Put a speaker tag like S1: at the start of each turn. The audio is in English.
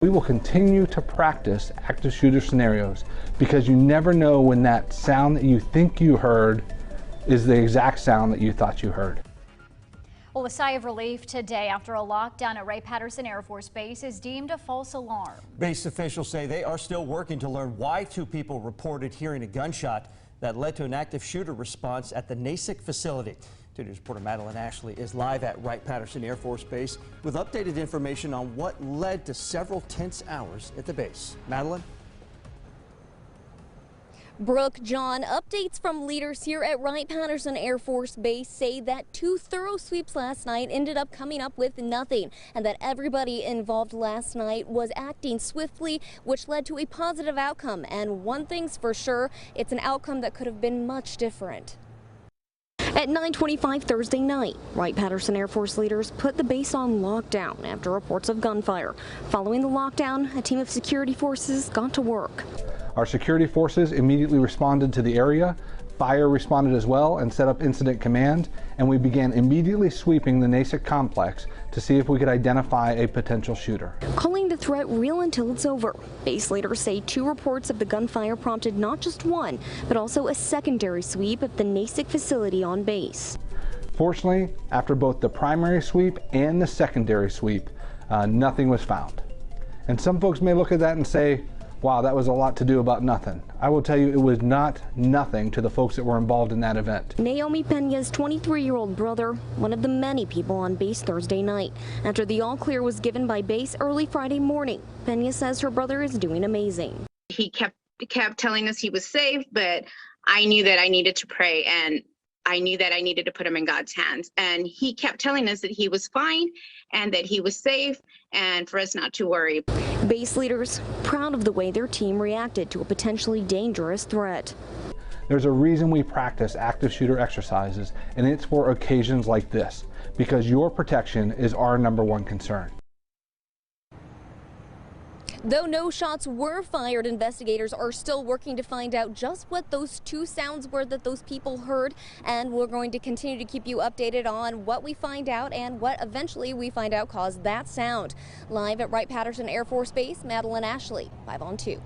S1: We will continue to practice active shooter scenarios because you never know when that sound that you think you heard is the exact sound that you thought you heard.
S2: Well, a sigh of relief today after a lockdown at Wright-Patterson Air Force Base is deemed a false alarm.
S3: Base officials say they are still working to learn why 2 people reported hearing a gunshot that led to an active shooter response at the NASIC facility. News reporter Madeline Ashley is live at Wright-Patterson Air Force Base with updated information on what led to several tense hours at the base. Madeline?
S4: Brooke, John, updates from leaders here at Wright-Patterson Air Force Base say that 2 thorough sweeps last night ended up coming up with nothing, and that everybody involved last night was acting swiftly, which led to a positive outcome. And one thing's for sure, it's an outcome that could have been much different. At 9:25 Thursday night, Wright-Patterson Air Force leaders put the base on lockdown after reports of gunfire. Following the lockdown, a team of security forces got to work.
S1: Our security forces immediately responded to the area. Fire responded as well and set up incident command, and we began immediately sweeping the NASIC complex to see if we could identify a potential shooter.
S4: Calling the threat real until it's over. Base leaders say 2 reports of the gunfire prompted not just one, but also a secondary sweep at the NASIC facility on base.
S1: Fortunately, after both the primary sweep and the secondary sweep, nothing was found. And some folks may look at that and say, wow, that was a lot to do about nothing. I will tell you, it was not nothing to the folks that were involved in that event.
S4: Naomi Pena's 23-year-old brother, one of the many people on base Thursday night. After the all-clear was given by base early Friday morning, Pena says her brother is doing amazing.
S5: He kept telling us he was safe, but I knew that I needed to pray, and I knew that I needed to put him in God's hands. And he kept telling us that he was fine and that he was safe and for us not to worry.
S4: Base leaders proud of the way their team reacted to a potentially dangerous threat.
S1: There's a reason we practice active shooter exercises, and it's for occasions like this, because your protection is our #1 concern.
S4: Though no shots were fired, investigators are still working to find out just what those 2 sounds were that those people heard, and we're going to continue to keep you updated on what we find out and what eventually we find out caused that sound. Live at Wright-Patterson Air Force Base, Madeline Ashley, 5 on 2.